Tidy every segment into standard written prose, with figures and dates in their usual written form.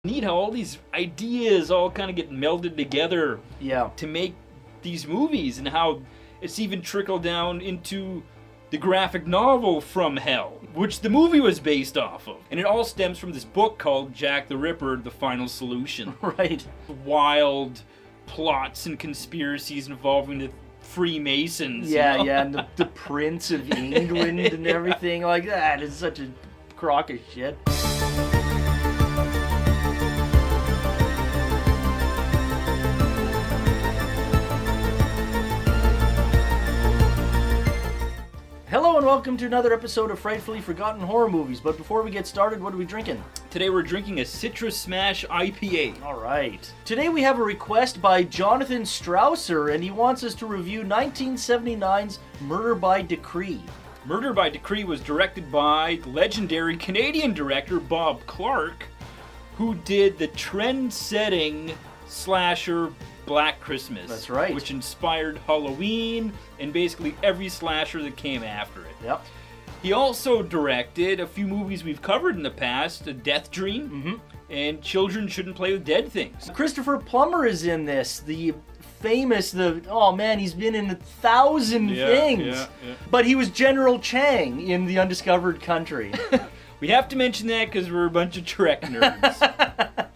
Neat how all these ideas all kind of get melded together to make these movies, and how it's even trickled down into the graphic novel From Hell, which the movie was based off of. And it all stems from this book called Jack the Ripper, The Final Solution. Right. Wild plots and conspiracies involving the Freemasons. Yeah, you know? and the Prince of England and everything like that. It's such a crock of shit. Hello and welcome to another episode of Frightfully Forgotten Horror Movies. But before we get started, what are we drinking? Today we're drinking a Citrus Smash IPA. Alright. Today we have a request by Jonathan Strausser, and he wants us to review 1979's Murder by Decree. Murder by Decree was directed by legendary Canadian director Bob Clark, who did the trend-setting slasher Black Christmas. That's right. Which inspired Halloween and basically every slasher that came after it. Yep. He also directed a few movies we've covered in the past, A Death Dream, and Children Shouldn't Play with Dead Things. Christopher Plummer is in this, the famous, oh man, he's been in 1,000 things. Yeah. But he was General Chang in The Undiscovered Country. We have to mention that because we're a bunch of Trek nerds.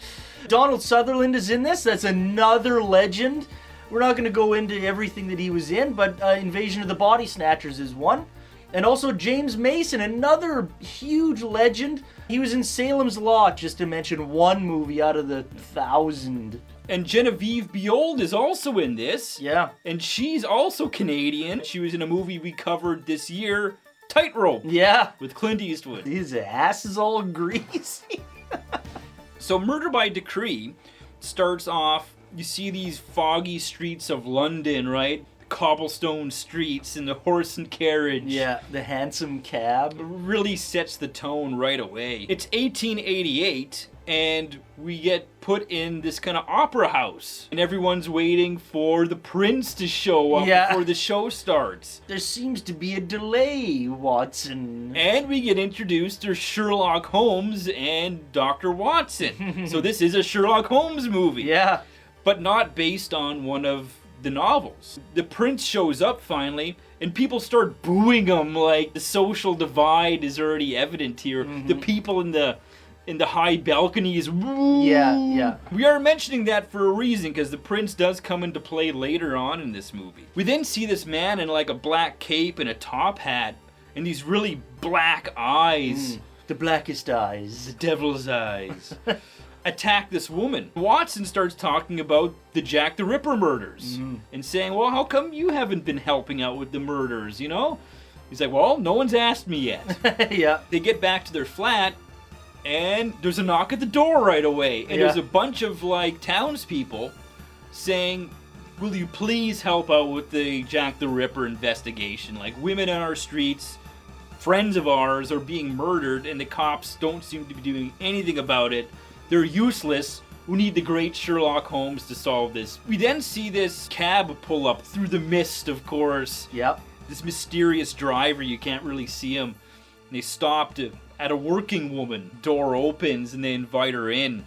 Donald Sutherland is in this. That's another legend. We're not going to go into everything that he was in, but Invasion of the Body Snatchers is one. And also James Mason, another huge legend. He was in Salem's Lot, just to mention one movie out of the 1,000. And Genevieve Bujold is also in this. Yeah. And she's also Canadian. She was in a movie we covered this year, Tightrope. Yeah. With Clint Eastwood. His ass is all greasy. So Murder by Decree starts off, you see these foggy streets of London, right? Cobblestone streets and the horse and carriage. Yeah, the handsome cab. Really sets the tone right away. It's 1888, and we get put in this kind of opera house. And everyone's waiting for the prince to show up before the show starts. There seems to be a delay, Watson. And we get introduced to Sherlock Holmes and Dr. Watson. So this is a Sherlock Holmes movie. Yeah. But not based on one of the novels. The prince shows up finally, and people start booing him like the social divide is already evident here. The people in the high balconies, woo! Yeah. We are mentioning that for a reason, because the prince does come into play later on in this movie. We then see this man in like a black cape and a top hat, and these really black eyes. The blackest eyes. The devil's eyes. Attack this woman. Watson starts talking about the Jack the Ripper murders and saying, well, how come you haven't been helping out with the murders, you know? He's like, well, no one's asked me yet. Yeah. They get back to their flat, and there's a knock at the door right away. And there's a bunch of, like, townspeople saying, will you please help out with the Jack the Ripper investigation? Like, women on our streets, friends of ours, are being murdered, and the cops don't seem to be doing anything about it. They're useless. We need the great Sherlock Holmes to solve this. We then see this cab pull up through the mist, of course. Yep. This mysterious driver, you can't really see him. And they stop at a working woman. Door opens and they invite her in.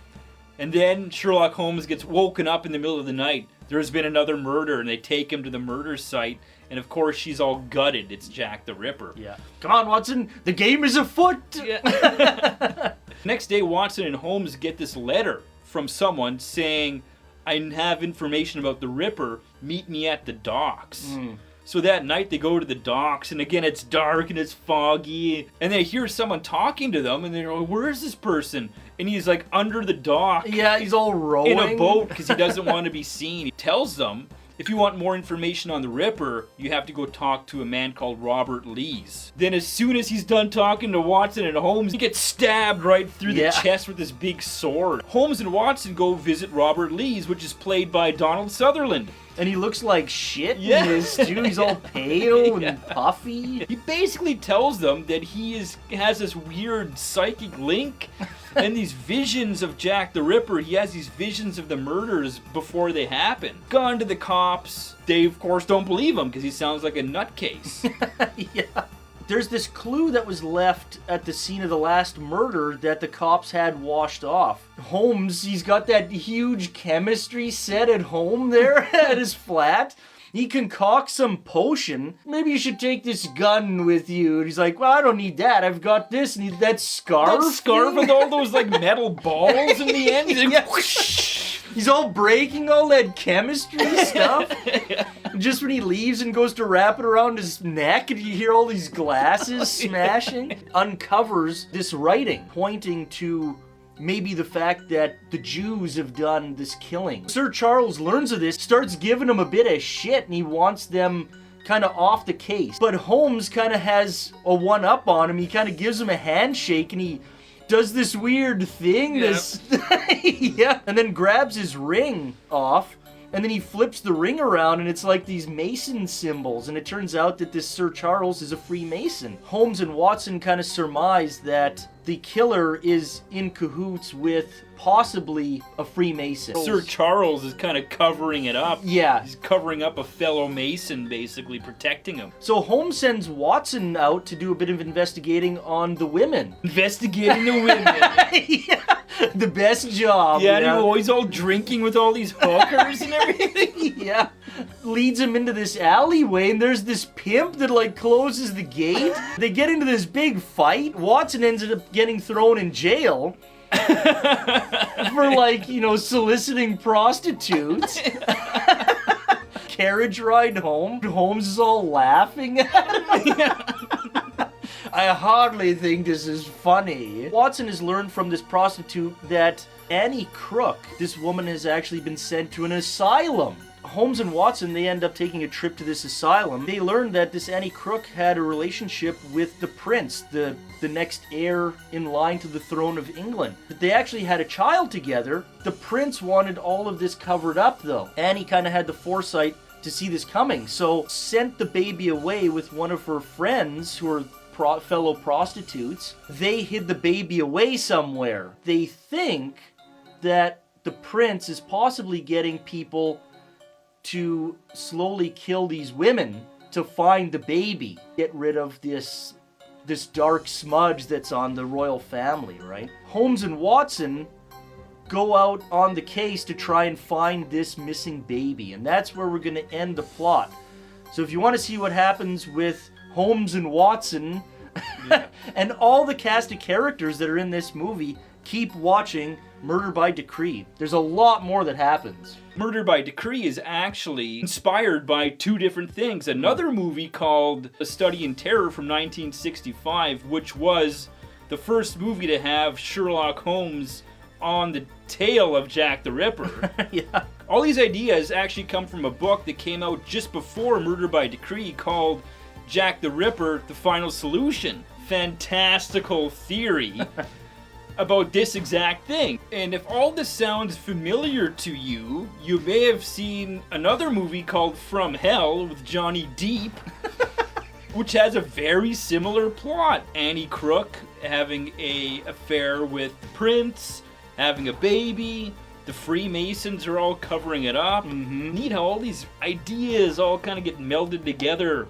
And then Sherlock Holmes gets woken up in the middle of the night. There's been another murder, and they take him to the murder site. And of course, she's all gutted. It's Jack the Ripper. Yeah. Come on, Watson. The game is afoot. Yeah. Next day, Watson and Holmes get this letter from someone saying, I have information about the Ripper. Meet me at the docks. So that night they go to the docks, and again it's dark and it's foggy, and they hear someone talking to them, and they're like, where is this person? And he's like under the dock. Yeah, he's all rowing. In a boat because he doesn't want to be seen. He tells them, if you want more information on the Ripper, you have to go talk to a man called Robert Lees. Then as soon as he's done talking to Watson and Holmes, he gets stabbed right through the chest with this big sword. Holmes and Watson go visit Robert Lees, which is played by Donald Sutherland. And he looks like shit in his too. He's all pale and puffy. He basically tells them that he has this weird psychic link and these visions of Jack the Ripper. He has these visions of the murders before they happen. Gone to the cops. They, of course, don't believe him because he sounds like a nutcase. Yeah. There's this clue that was left at the scene of the last murder that the cops had washed off. Holmes, he's got that huge chemistry set at home there at his flat. He concocts some potion. Maybe you should take this gun with you. And he's like, well, I don't need that. I've got this. And that scarf. That scarf with all those like metal balls in the end. He's like, Yeah. He's all breaking all that chemistry stuff. Just when he leaves and goes to wrap it around his neck, and you hear all these glasses smashing. Uncovers this writing pointing to maybe the fact that the Jews have done this killing. Sir Charles learns of this, starts giving him a bit of shit, and he wants them kind of off the case. But Holmes kind of has a one-up on him. He kind of gives him a handshake, and he does this weird thing, yeah, and then grabs his ring off, and then he flips the ring around, and it's like these Mason symbols, and it turns out that this Sir Charles is a Freemason. Holmes and Watson kind of surmise that the killer is in cahoots with possibly a Freemason. Sir Charles is kind of covering it up. Yeah. He's covering up a fellow Mason, basically protecting him. So Holmes sends Watson out to do a bit of investigating on the women. Investigating the women. Yeah, the best job. Yeah, and he's always all drinking with all these hookers and everything. Yeah. Leads him into this alleyway, and there's this pimp that like closes the gate. They get into this big fight. Watson ends up getting thrown in jail for like, you know, soliciting prostitutes. Carriage ride home. Holmes is all laughing at him. I hardly think this is funny. Watson has learned from this prostitute that Annie Crook, this woman, has actually been sent to an asylum. Holmes and Watson, they end up taking a trip to this asylum. They learn that this Annie Crook had a relationship with the prince, the next heir in line to the throne of England. But they actually had a child together. The prince wanted all of this covered up, though. Annie kind of had the foresight to see this coming, so sent the baby away with one of her friends who are fellow prostitutes. They hid the baby away somewhere. They think that the prince is possibly getting people to slowly kill these women to find the baby, get rid of this dark smudge that's on the royal family, right? Holmes and Watson go out on the case to try and find this missing baby, and that's where we're going to end the plot. So if you want to see what happens with Holmes and Watson and all the cast of characters that are in this movie, keep watching Murder by Decree. There's a lot more that happens. Murder by Decree is actually inspired by two different things. Another movie called A Study in Terror from 1965, which was the first movie to have Sherlock Holmes on the tail of Jack the Ripper. Yeah. All these ideas actually come from a book that came out just before Murder by Decree called Jack the Ripper, The Final Solution. Fantastical theory about this exact thing. And if all this sounds familiar to you, you may have seen another movie called From Hell with Johnny Depp, which has a very similar plot. Annie Crook having an affair with the prince, having a baby, the Freemasons are all covering it up. Mm-hmm. Neat how all these ideas all kind of get melded together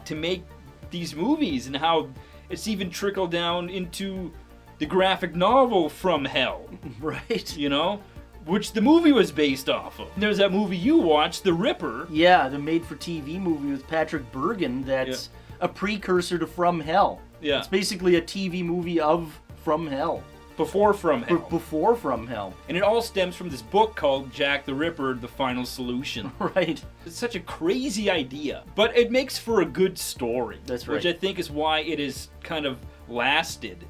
to make these movies, and how it's even trickled down into the graphic novel From Hell. Right. You know? Which the movie was based off of. There's that movie you watched, The Ripper. Yeah, the made-for-TV movie with Patrick Bergin that's a precursor to From Hell. Yeah. It's basically a TV movie of From Hell. Before From Hell. Before From Hell. And it all stems from this book called Jack the Ripper, The Final Solution. Right. It's such a crazy idea. But it makes for a good story. That's right. Which I think is why it has kind of lasted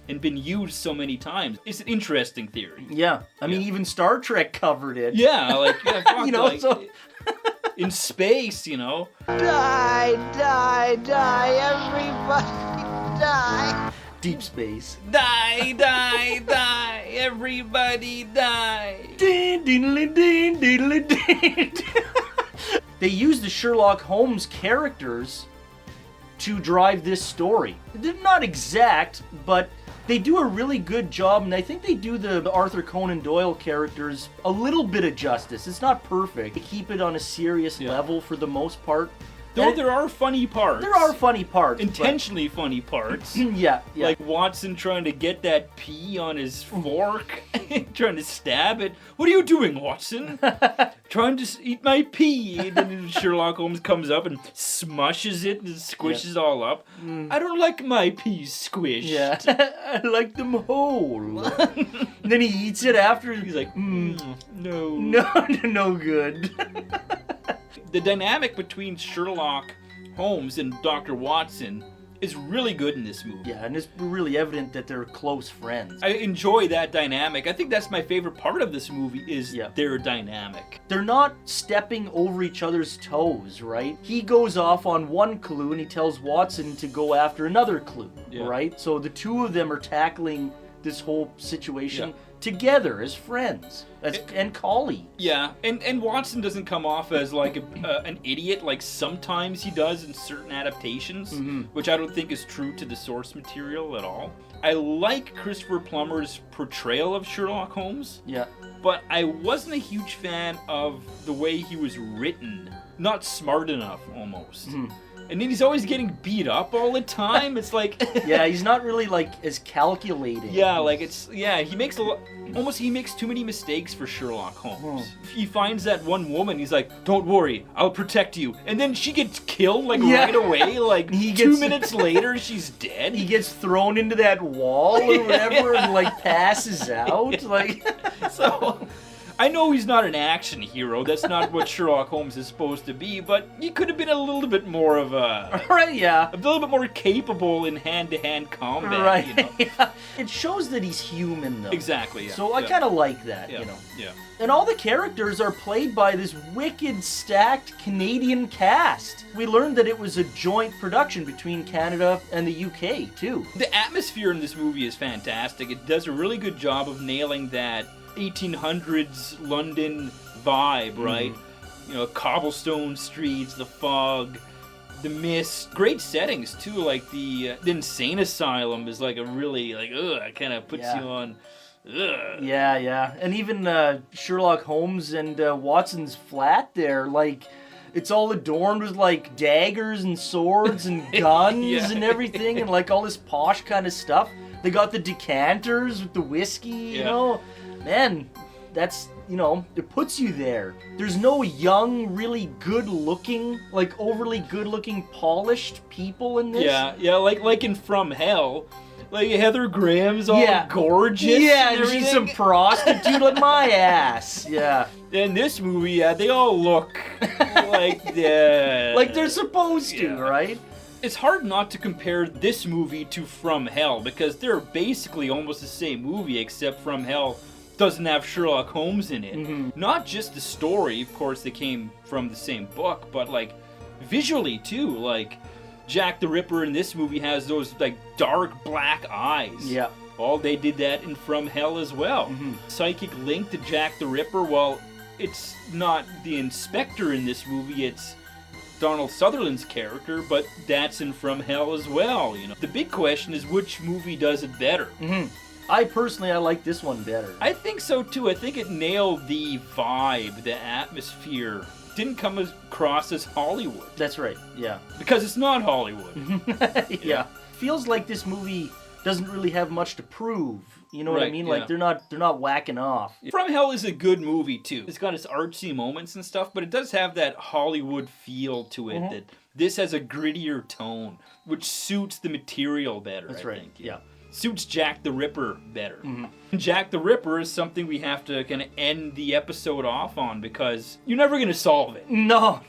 and been used so many times. It's an interesting theory. Yeah. I mean, even Star Trek covered it. Yeah, like, fuck, You know, like, so- in space, you know. Die, die, die, everybody die. Deep space. Die, die, die, everybody die. Din, diddly, din, diddly, din. They use the Sherlock Holmes characters to drive this story. They're not exact, but they do a really good job, and I think they do the Arthur Conan Doyle characters a little bit of justice. It's not perfect. They keep it on a serious level for the most part. Though there are funny parts. There are funny parts. Intentionally funny parts. Yeah. Like Watson trying to get that pea on his fork, trying to stab it. What are you doing, Watson? Trying to eat my pea. And then Sherlock Holmes comes up and smushes it and squishes it all up. I don't like my peas squished. Yeah. I like them whole. And then he eats it after. He's like, no. No good. The dynamic between Sherlock Holmes and Dr. Watson is really good in this movie. Yeah, and it's really evident that they're close friends. I enjoy that dynamic. I think that's my favorite part of this movie is their dynamic. They're not stepping over each other's toes, right? He goes off on one clue and he tells Watson to go after another clue, right? So the two of them are tackling this whole situation together as friends and colleagues. Yeah, and Watson doesn't come off as like an idiot like sometimes he does in certain adaptations, which I don't think is true to the source material at all. I like Christopher Plummer's portrayal of Sherlock Holmes. Yeah. But I wasn't a huge fan of the way he was written. Not smart enough, almost. And then he's always getting beat up all the time. It's like... yeah, he's not really, like, as calculating. Yeah, like, it's... Yeah, he makes he makes too many mistakes for Sherlock Holmes. He finds that one woman, he's like, don't worry, I'll protect you. And then she gets killed, like, right away. Like, 2 minutes later, she's dead. He gets thrown into that wall or whatever and, like, passes out. Like... So... I know he's not an action hero. That's not what Sherlock Holmes is supposed to be, but he could have been a little bit more of a... Right, yeah. A little bit more capable in hand-to-hand combat, right. you know? Yeah. It shows that he's human, though. Exactly, yeah. So I kind of like that, you know. Yeah. And all the characters are played by this wicked, stacked Canadian cast. We learned that it was a joint production between Canada and the UK, too. The atmosphere in this movie is fantastic. It does a really good job of nailing that 1800s London vibe, right? You know, cobblestone streets, the fog, the mist. Great settings too, like the insane asylum is like a really like kind of puts you on. Yeah, and even Sherlock Holmes and Watson's flat there, like it's all adorned with like daggers and swords and guns and everything, and like all this posh kind of stuff. They got the decanters with the whiskey, you know. Man, that's, you know, it puts you there. There's no young, really good-looking, like overly good-looking, polished people in this. Yeah, like in From Hell. Like Heather Graham's all gorgeous. Yeah, and she's some prostitute like my ass. Yeah. In this movie, they all look like like they're supposed to, right? It's hard not to compare this movie to From Hell because they're basically almost the same movie, except From Hell doesn't have Sherlock Holmes in it. Not just the story, of course, they came from the same book, but like visually too. Like Jack the Ripper in this movie has those like dark black eyes. Yeah. Well, they did that in From Hell as well. Psychic link to Jack the Ripper. Well, it's not the inspector in this movie. It's Donald Sutherland's character, but that's in From Hell as well, you know. The big question is which movie does it better? I like this one better. I think so too. I think it nailed the vibe, the atmosphere. Didn't come across as Hollywood. That's right, yeah. Because it's not Hollywood. Yeah. Feels like this movie doesn't really have much to prove. You know what I mean? Like they're not whacking off. From Hell is a good movie too. It's got its artsy moments and stuff, but it does have that Hollywood feel to it. That this has a grittier tone, which suits the material better. That's I right. think. Yeah. Suits Jack the Ripper better. Jack the Ripper is something we have to kind of end the episode off on because you're never going to solve it. No.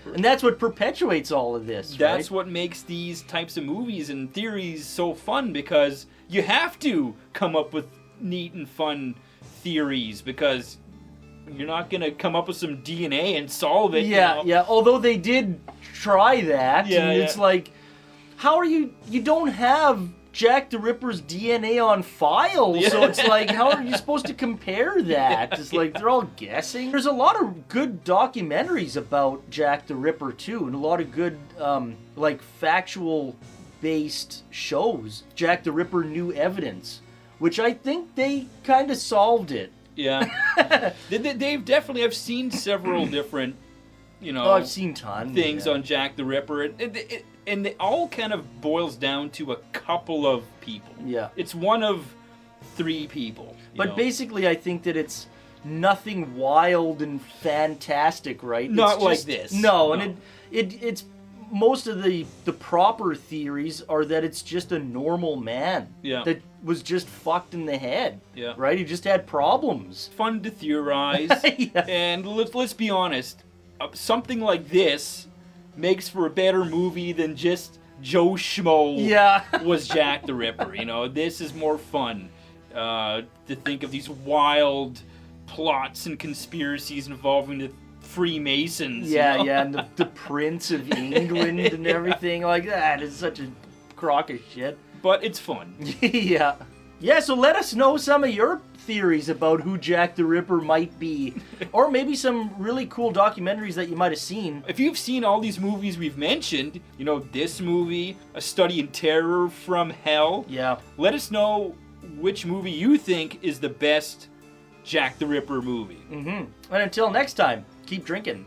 And that's what perpetuates all of this, That's what makes these types of movies and theories so fun because you have to come up with neat and fun theories because you're not going to come up with some DNA and solve it. Yeah. Although they did try that. And it's like, how are you don't have Jack the Ripper's DNA on file, so it's like, how are you supposed to compare that? It's like, they're all guessing. There's a lot of good documentaries about Jack the Ripper, too, and a lot of good, like, factual-based shows. Jack the Ripper New Evidence, which I think they kind of solved it. Yeah. They've definitely, I've seen several different you know, Oh, I've seen tons. things on Jack the Ripper. And it all kind of boils down to a couple of people. Yeah. It's one of 3 people. But basically, I think that it's nothing wild and fantastic, right? Not It's like just- this. No, No. and it's most of the proper theories are that it's just a normal man Yeah. that was just fucked in the head. Yeah. Right? He just had problems. Fun to theorize. Yeah. And let's be honest, something like this makes for a better movie than just Joe Schmo Yeah. was Jack the Ripper. You know, this is more fun to think of these wild plots and conspiracies involving the Freemasons. Yeah, you know? yeah, and the Prince of England and everything like that is such a crock of shit. But it's fun. Yeah. Yeah, so let us know some of your theories about who Jack the Ripper might be. Or maybe some really cool documentaries that you might have seen. If you've seen all these movies we've mentioned, you know, this movie, A Study in Terror from Hell, Yeah. let us know which movie you think is the best Jack the Ripper movie. And until next time, keep drinking.